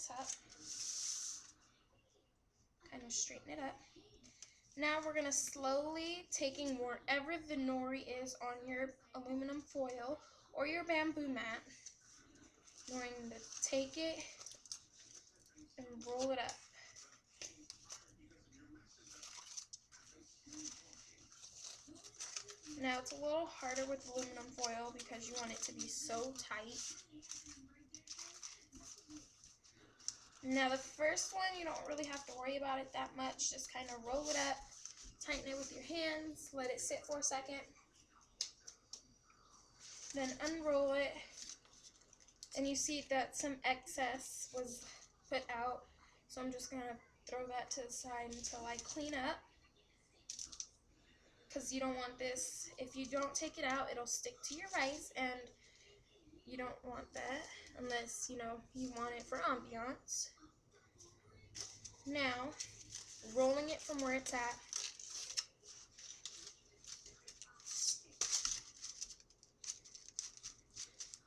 this up. Kind of straighten it up. Now we're going to slowly, taking wherever the nori is on your aluminum foil or your bamboo mat, we're going to take it and roll it up. Now it's a little harder with aluminum foil because you want it to be so tight. Now the first one, you don't really have to worry about it that much. Just kind of roll it up, tighten it with your hands, let it sit for a second. Then unroll it, and you see that some excess was put out. So I'm just going to throw that to the side until I clean up. Because you don't want this, if you don't take it out, it'll stick to your rice, and you don't want that unless, you know, you want it for ambiance. Now, rolling it from where it's at.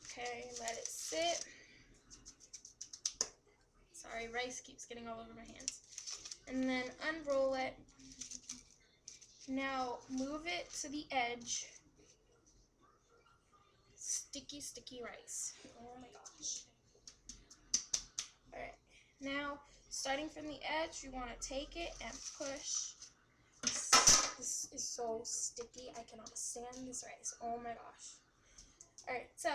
Okay, let it sit. Sorry, rice keeps getting all over my hands. And then unroll it. Now, move it to the edge. Sticky, sticky rice. Oh my gosh. Alright, now, starting from the edge, you want to take it and push. This is so sticky. I cannot stand this rice. Oh my gosh. Alright, so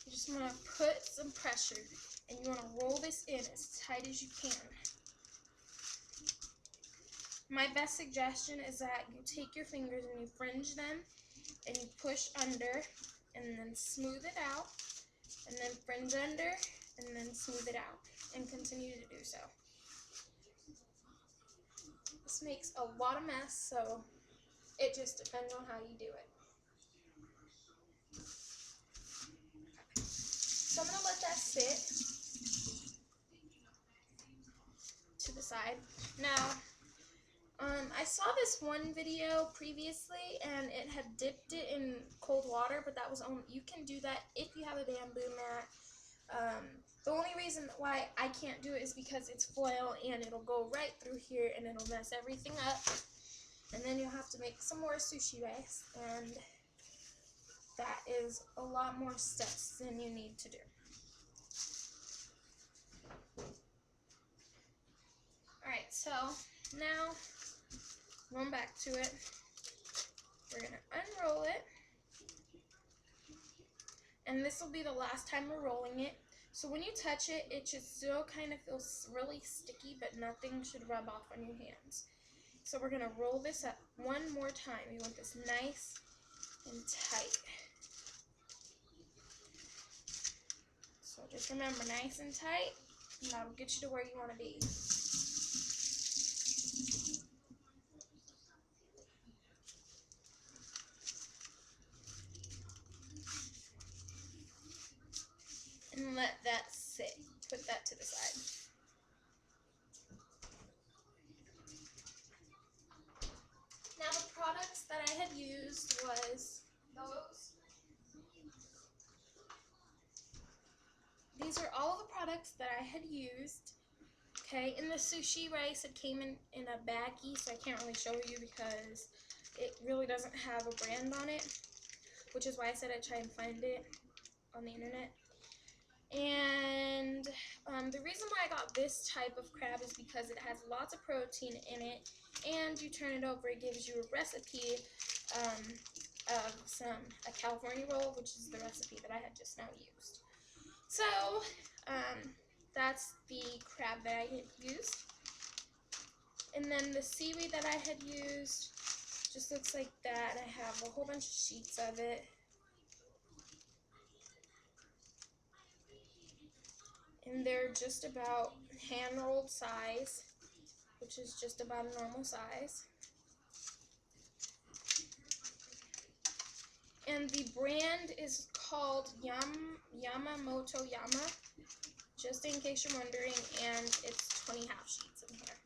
you just want to put some pressure, and you want to roll this in as tight as you can. My best suggestion is that you take your fingers and you fringe them, and you push under, and then smooth it out, and then fringe under, and then smooth it out, and continue to do so. This makes a lot of mess, so it just depends on how you do it. So I'm going to let that sit to the side. Now, I saw this one video previously, and it had dipped it in cold water, but that was only, you can do that if you have a bamboo mat. The only reason why I can't do it is because it's foil, and it'll go right through here, and it'll mess everything up. And then you'll have to make some more sushi rice, and that is a lot more steps than you need to do. Alright, so now, going back to it, we're going to unroll it, and this will be the last time we're rolling it. So when you touch it, it should still kind of feel really sticky, but nothing should rub off on your hands. So we're going to roll this up one more time. You want this nice and tight. So just remember, nice and tight, and that'll get you to where you want to be. And let that sit. Put that to the side. Now the products that I had used was those. These are all the products that I had used. Okay, in the sushi rice, it came in a baggie, so I can't really show you because it really doesn't have a brand on it, which is why I said I'd try and find it on the internet. And the reason why I got this type of crab is because it has lots of protein in it, and you turn it over, it gives you a recipe of a California roll, which is the recipe that I had just now used. So that's the crab that I had used. And then the seaweed that I had used just looks like that. I have a whole bunch of sheets of it. And they're just about hand-rolled size, which is just about a normal size. And the brand is called Yamamoto Yama, just in case you're wondering, and it's 20 half sheets in here.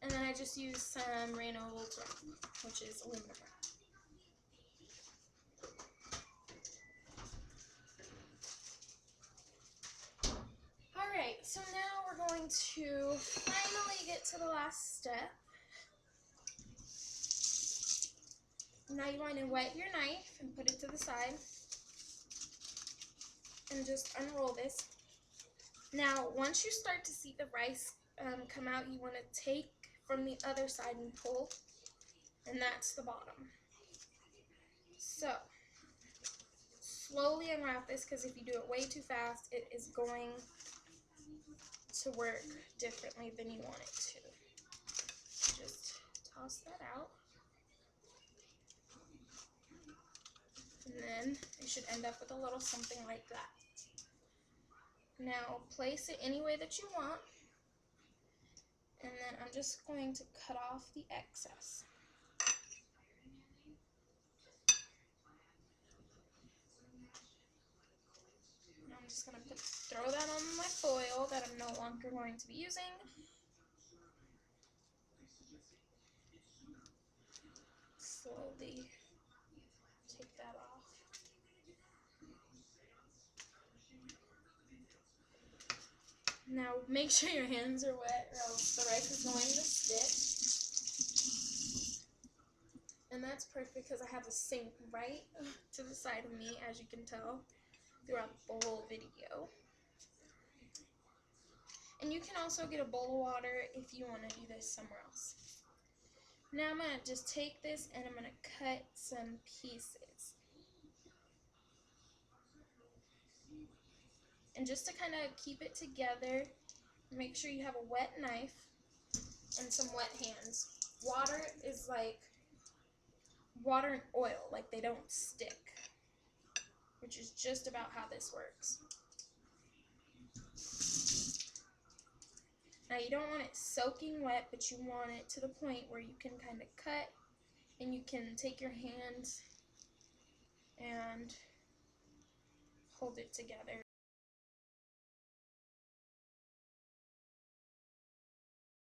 And then I just used some Reynolds wrap, which is aluminum wrap. so now we're going to finally get to the last step. Now you want to wet your knife and put it to the side and just unroll this. Now once you start to see the rice come out, you want to take from the other side and pull, and that's the bottom. So slowly unwrap this, because if you do it way too fast, it is going to work differently than you want it to. Just toss that out. And then you should end up with a little something like that. Now place it any way that you want. And then I'm just going to cut off the excess. And I'm just going to throw that on my foil that I'm no longer going to be using. Slowly take that off. Now make sure your hands are wet or else the rice is going to stick. And that's perfect because I have a sink right to the side of me, as you can tell throughout the whole video. And you can also get a bowl of water if you want to do this somewhere else. Now I'm going to just take this and I'm going to cut some pieces. And just to kind of keep it together, make sure you have a wet knife and some wet hands. Water is like water and oil, like they don't stick, which is just about how this works. Now you don't want it soaking wet, but you want it to the point where you can kind of cut and you can take your hand and hold it together.